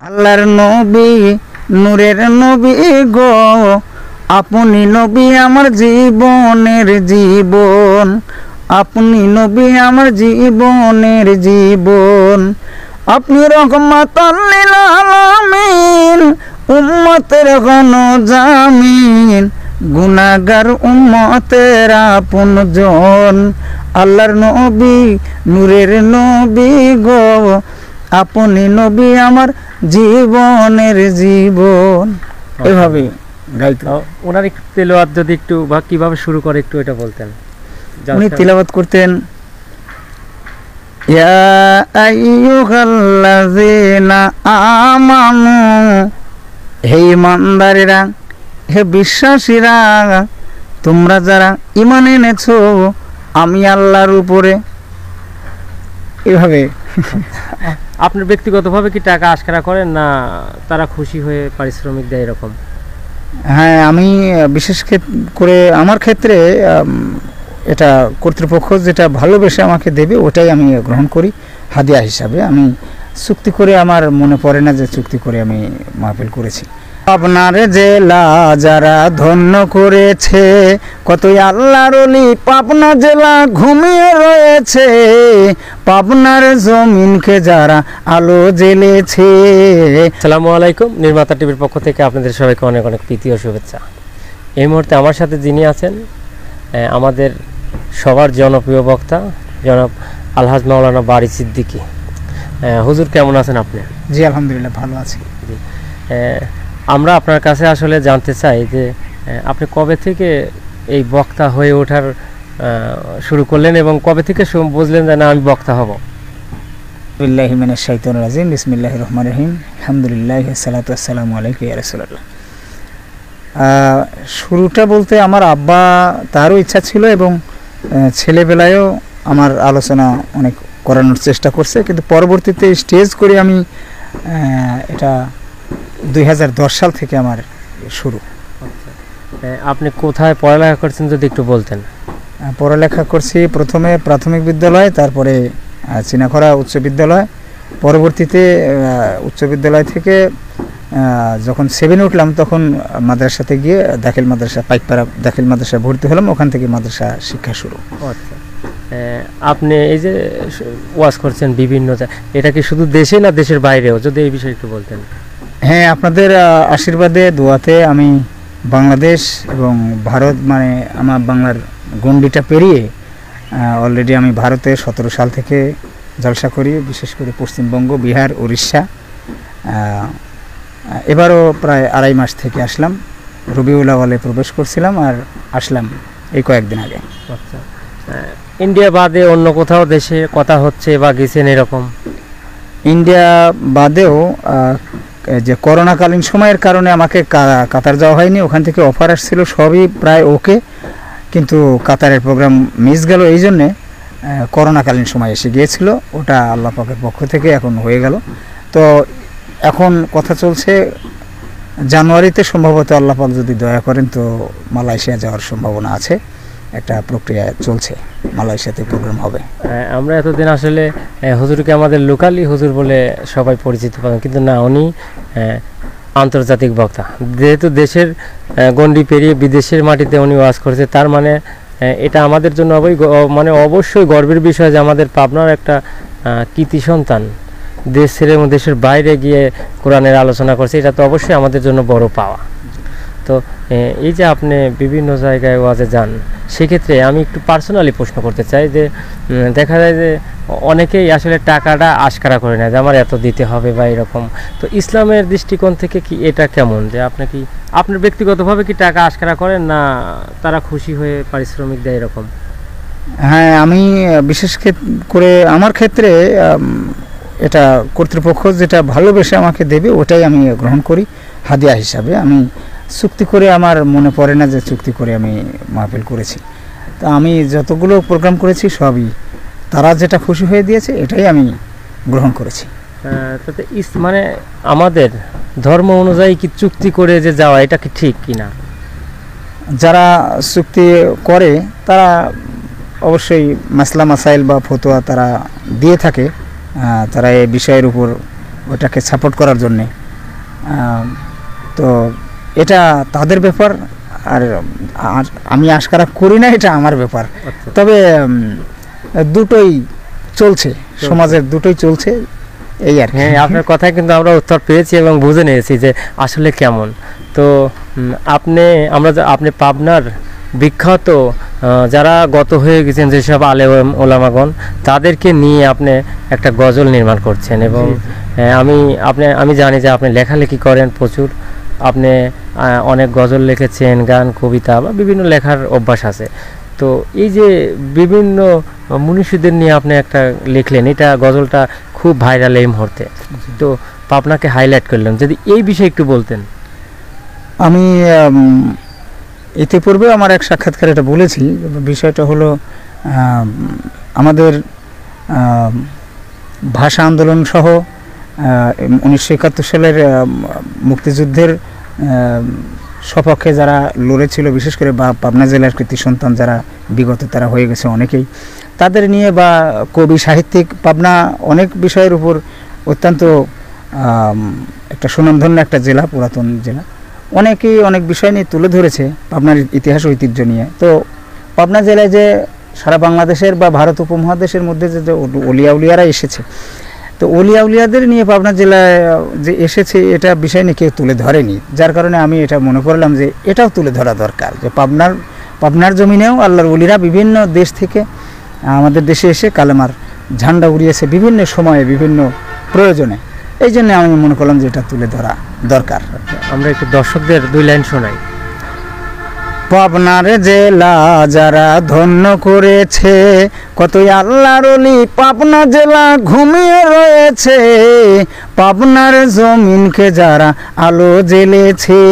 আল্লাহর নবী নূরের নবী গো, আপনি নবী আমার জীবনের জীবন, আপনি নবী আমার জীবনের জীবন, আপনি রহমাতুল লিল আলামিন, উম্মতের গণজামিন, গুনাহগার উম্মতের আপনজন। আল্লাহর নবী নূরের নবী গো, আপনি নবী আমার জীবনের জীবন। এভাবে গাইতো। ওনার একটু তেলাওয়াত যদি একটু বা কিভাবে শুরু করে একটু এটা বলতেন। উনি তেলাওয়াত করতেন, ইয়া আইয়ুহাল্লাযীনা আমানু, হে ঈমানদারেরা, হে বিশ্বাসীরা, তোমরা যারা ঈমান এনেছো আমি আল্লাহর উপরে। এভাবে। আপনি ব্যক্তিগতভাবে কি টাকা আশকারা করেন, না তারা খুশি হয়ে পারিশ্রমিক দেয় এরকম? হ্যাঁ, আমি বিশেষ করে আমার ক্ষেত্রে এটা কর্তৃপক্ষ যেটা ভালোবেসে আমাকে দেবে ওটাই আমি গ্রহণ করি হাদিয়া হিসাবে। আমি চুক্তি করে আমার মনে পড়ে না যে চুক্তি করে আমি মাহফিল করেছি। আপনার জেলা যারা ধন্য করেছে, কতই আল্লাহর ওলি পাবনা জেলা ঘুমিয়ে রয়েছে, পাবনার জমিনকে যারা আলো জ্বেলেছে। আসসালামু আলাইকুম, নির্মাতা টিভির পক্ষ থেকে আপনাদের সবাইকে অনেক অনেক প্রীতি ও শুভেচ্ছা। এই মুহূর্তে আমার সাথে যিনি আছেন, আমাদের সবার জনপ্রিয় বক্তা জনাব আলহাজ মাওলানা বারী সিদ্দিকী। হুজুর, কেমন আছেন আপনি? জি আলহামদুলিল্লাহ, ভালো আছি। আমরা আপনার কাছে আসলে জানতে চাই যে আপনি কবে থেকে এই বক্তা হয়ে ওঠার শুরু করলেন এবং কবে থেকে বুঝলেন যে না আমি বক্তা হব? বিল্লাহি মিনাশ শাইতানির রাজিম, বিসমিল্লাহির রহমানির রহিম, আলহামদুলিল্লাহ, সালাতু ওয়াসসালামু আলাইকা ইয়া রাসূলুল্লাহ। শুরুটা বলতে আমার আব্বা, তারও ইচ্ছা ছিল এবং ছেলেবেলায়ও আমার আলোচনা অনেক করানোর চেষ্টা করছে, কিন্তু পরবর্তীতে স্টেজ করে আমি এটা 2010 সাল থেকে আমার শুরু। আপনি কোথায় পড়ালেখা করছেন যদি একটু বলতেন? পড়ালেখা করছি প্রথমে প্রাথমিক বিদ্যালয়, তারপরে চিনাখরা উচ্চ বিদ্যালয়, পরবর্তীতে উচ্চ বিদ্যালয় থেকে যখন 7 উঠলাম তখন মাদ্রাসাতে গিয়ে দাখিল মাদ্রাসা, পাইকপাড়া দাখিল মাদ্রাসা ভর্তি হলাম, ওখান থেকে মাদ্রাসা শিক্ষা শুরু। আচ্ছা, আপনি এই যে ওয়াজ করছেন বিভিন্ন, এটা কি শুধু দেশে না দেশের বাইরেও, যদি এই বিষয়ে একটু বলতেন? হ্যাঁ, আপনাদের আশীর্বাদে দোয়াতে আমি বাংলাদেশ এবং ভারত, মানে আমার বাংলার গণ্ডিটা পেরিয়ে অলরেডি আমি ভারতে 17 সাল থেকে জলসা করি, বিশেষ করে পশ্চিমবঙ্গ, বিহার, উড়িষ্যা। এবারও প্রায় 2.5 মাস থেকে আসলাম, রবিউল আউয়ালে প্রবেশ করছিলাম আর আসলাম এই কয়েকদিন আগে। আচ্ছা, ইন্ডিয়া বাদে অন্য কোথাও দেশে কথা হচ্ছে বা গেছেন এরকম? ইন্ডিয়া বাদেও যে করোনাকালীন সময়ের কারণে আমাকে কাতার যাওয়া হয়নি, ওখান থেকে অফার আসছিল, সবই প্রায় ওকে, কিন্তু কাতারের প্রোগ্রাম মিস গেল, এই জন্যে করোনাকালীন সময় এসে গিয়েছিল, ওটা আল্লাহ পাকের পক্ষ থেকে এখন হয়ে গেল। তো এখন কথা চলছে জানুয়ারিতে সম্ভবত আল্লাহ পাক যদি দয়া করেন তো মালয়েশিয়া যাওয়ার সম্ভাবনা আছে, একটা প্রক্রিয়া চলছে, মালয়েশিয়াতে প্রোগ্রাম হবে। আমরা এতদিন আসলে হুজুরকে আমাদের লোকালি হুজুর বলে সবাই পরিচিত পাবেন, কিন্তু না, উনি আন্তর্জাতিক বক্তা। যেহেতু দেশের গণ্ডি পেরিয়ে বিদেশের মাটিতে উনি ওয়াজ করেছে, তার মানে এটা আমাদের জন্য মানে অবশ্যই গর্বের বিষয় যে আমাদের পাবনার একটা কৃতি সন্তান দেশ ছেড়ে এবং দেশের বাইরে গিয়ে কোরআনের আলোচনা করছে, এটা তো অবশ্যই আমাদের জন্য বড় পাওয়া। তো এই যে আপনি বিভিন্ন জায়গায় ওয়াজে যান, সেক্ষেত্রে আমি একটু পার্সোনালি প্রশ্ন করতে চাই যে দেখা যায় যে অনেকেই আসলে টাকাটা আশকারা করে নেয় যে আমার এত দিতে হবে বা এরকম। তো ইসলামের দৃষ্টিকোণ থেকে কি এটা কেমন, যে আপনি ব্যক্তিগতভাবে কি টাকা আশকারা করেন, না তারা খুশি হয়ে পারিশ্রমিক দেয় এরকম? হ্যাঁ, আমি বিশেষ করে আমার ক্ষেত্রে এটা কর্তৃপক্ষ যেটা ভালোবেসে আমাকে দেবে ওটাই আমি গ্রহণ করি হাদিয়া হিসাবে। আমি চুক্তি করে আমার মনে পড়ে না যে চুক্তি করে আমি মাহফিল করেছি। তা আমি যতগুলো প্রোগ্রাম করেছি সবই তারা যেটা খুশি হয়ে দিয়েছে এটাই আমি গ্রহণ করেছি। তাতে মানে আমাদের ধর্ম অনুযায়ী কি চুক্তি করে যে যাওয়া এটা কি ঠিক কিনা? যারা চুক্তি করে তারা অবশ্যই মাসলা মাসাইল বা ফতোয়া তারা দিয়ে থাকে, তারা এই বিষয়ের উপর ওটাকে সাপোর্ট করার জন্যে। তো এটা তাদের ব্যাপার, আর আমি আশকারা করি না, এটা আমার ব্যাপার। তবে দুটোই চলছে, সমাজের দুটোই চলছে, এই আর কি। হ্যাঁ, আপনার কথায় কিন্তু আমরা উত্তর পেয়েছি এবং বুঝে নিয়েছি যে আসলে কেমন। তো আপনি পাবনার বিখ্যাত যারা গত হয়ে গেছেন যেসব আলেম ওলামাগণ, তাদেরকে নিয়ে আপনি একটা গজল নির্মাণ করছেন এবং আমি জানি যে আপনি লেখালেখি করেন প্রচুর। আপনি অনেক গজল লিখেছেন, গান, কবিতা বা বিভিন্ন লেখার অভ্যাস আছে। তো এই যে বিভিন্ন মনীষীদের নিয়ে আপনি একটা লিখলেন, এটা গজলটা খুব ভাইরাল এই মুহূর্তে। তো পাবনাকে হাইলাইট করলেন, যদি এই বিষয়ে একটু বলতেন। আমি ইতিপূর্বে আমার এক সাক্ষাৎকারে এটা বলেছি। বিষয়টা হলো আমাদের ভাষা আন্দোলন সহ 1971 সালের মুক্তিযুদ্ধের সপক্ষে যারা লড়েছিল, বিশেষ করে পাবনা জেলার কৃতি সন্তান যারা বিগত তারা হয়ে গেছে অনেকেই, তাদের নিয়ে বা কবি সাহিত্যিক, পাবনা অনেক বিষয়ের উপর অত্যন্ত একটা সুনামধন্য একটা জেলা, পুরাতন জেলা, অনেকেই অনেক বিষয় নিয়ে তুলে ধরেছে পাবনার ইতিহাস ঐতিহ্য নিয়ে। তো পাবনা জেলায় যে সারা বাংলাদেশের বা ভারত উপমহাদেশের মধ্যে যে অলিয়া উলিয়ারা এসেছে, তো অলিয়া উলিয়াদের নিয়ে পাবনা জেলায় যে এসেছে এটা বিষয় নিয়ে কেউ তুলে ধরেনি, যার কারণে আমি এটা মনে করলাম যে এটাও তুলে ধরা দরকার, যে পাবনার জমিনেও আল্লাহর ওলিরা বিভিন্ন দেশ থেকে আমাদের দেশে এসে কালেমার ঝান্ডা উড়িয়েছে বিভিন্ন সময়ে বিভিন্ন প্রয়োজনে। এই জন্য আমি মনে করলাম যে এটা তুলে ধরা দরকার। আমরা একটু দর্শকদের 2 লাইন শোনাই। পাবনার জেলা যারা ধন্য করেছে, কতই আল্লাহর ওলি পাবনা জেলা ঘুমিয়ে রয়েছে, পাবনার জমিনকে যারা আলো জ্বেলেছে,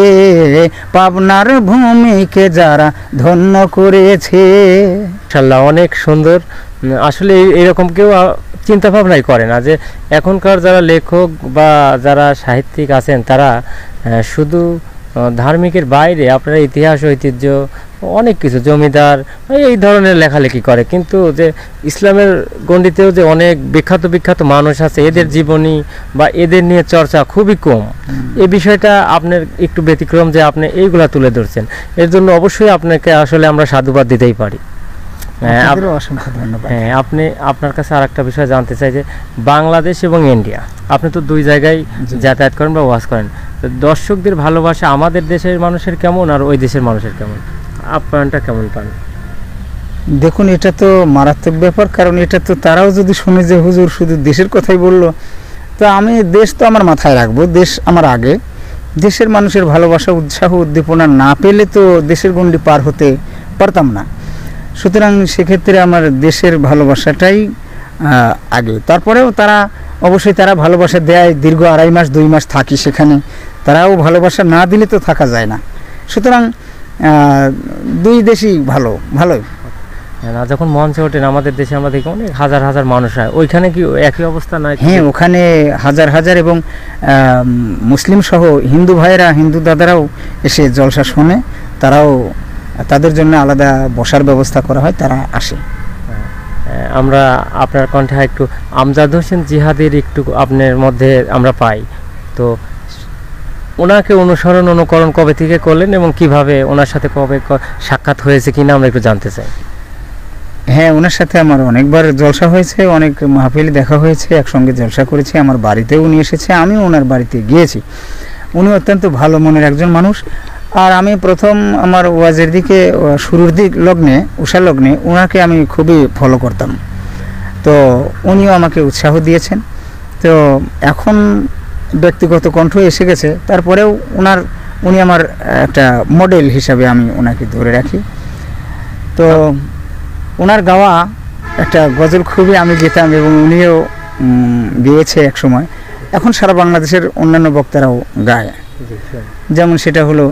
পাবনার ভূমিকে যারা ধন্য করেছে। ইনশাআল্লাহ, অনেক সুন্দর। আসলে এরকম কেউ চিন্তা ভাবনাই করে না যে এখনকার যারা লেখক বা যারা সাহিত্যিক আছেন তারা শুধু ধার্মিকের বাইরে আপনারা ইতিহাস ঐতিহ্য অনেক কিছু, জমিদার, এই ধরনের লেখালেখি করে, কিন্তু যে ইসলামের গণ্ডিতেও যে অনেক বিখ্যাত মানুষ আছে, এদের জীবনী বা এদের নিয়ে চর্চা খুবই কম। এই বিষয়টা আপনার একটু ব্যতিক্রম যে আপনি এইগুলা তুলে ধরছেন, এর জন্য অবশ্যই আপনাকে আসলে আমরা সাধুবাদ দিতেই পারি। হ্যাঁ, আপনার কাছে আর একটা বিষয় জানতে চাই যে বাংলাদেশ এবং ইন্ডিয়া, আপনি তো 2 জায়গায় যাতায়াত করেন বা ওয়াজ করেন, তো দর্শকদের ভালোবাসা আমাদের দেশের মানুষের কেমন আর ওই দেশের মানুষের কেমন, আপ্যায়নটা কেমন পান? দেখুন, এটা তো মারাত্মক ব্যাপার, কারণ এটা তো তারাও যদি শুনে যে হুজুর শুধু দেশের কথাই বললো, তো আমি দেশ তো আমার মাথায় রাখবো, দেশ আমার আগে। দেশের মানুষের ভালোবাসা, উৎসাহ, উদ্দীপনা না পেলে তো দেশের গণ্ডি পার হতে পারতাম না। সুতরাং সেক্ষেত্রে আমার দেশের ভালোবাসাটাই আগে। তারপরেও তারা অবশ্যই তারা ভালোবাসা দেয়, দীর্ঘ 2.5 মাস 2 মাস থাকি সেখানে, তারাও ভালোবাসা না দিলে তো থাকা যায় না। সুতরাং 2 দেশই ভালোই। যখন মঞ্চে ওঠেন আমাদের দেশে আমরা দেখি অনেক হাজার মানুষ হয়, ওইখানে কি একই অবস্থা নয়? হ্যাঁ, ওখানে হাজার এবং মুসলিম সহ হিন্দু ভাইয়েরা, হিন্দু দাদারাও এসে জলসা শোনে, তারাও তাদের জন্য আলাদা বসার ব্যবস্থা করা হয়, তারা আসে। আমরা আপনার কণ্ঠে একটু আমজাদ হোসেন জিহাদের একটু আপনার মধ্যে আমরা পাই, তো ওনাকে অনুকরণ কবে থেকে করলেন এবং কিভাবে ওনার সাথে কবে সাক্ষাৎ হয়েছে কিনা আমরা একটু জানতে চাই। হ্যাঁ, ওনার সাথে আমার অনেকবার জলসা হয়েছে, অনেক মাহফিলে দেখা হয়েছে, একসঙ্গে জলসা করেছি, আমার বাড়িতেও উনি এসেছে, আমিও ওনার বাড়িতে গিয়েছি। উনি অত্যন্ত ভালো মনের একজন মানুষ। আর আমি প্রথম আমার ওয়াজের দিকে শুরুর লগ্নে, উষা লগ্নে ওনাকে আমি খুবই ফলো করতাম, তো উনিও আমাকে উৎসাহ দিয়েছেন। তো এখন ব্যক্তিগত কণ্ঠ এসে গেছে, তারপরেও উনি আমার একটা মডেল হিসাবে আমি ওনাকে ধরে রাখি। তো ওনার গাওয়া একটা গজল খুবই আমি গেতাম এবং উনিও গেয়েছে এক সময়, এখন সারা বাংলাদেশের অন্যান্য বক্তারাও গায়। যেমন সেটা হলো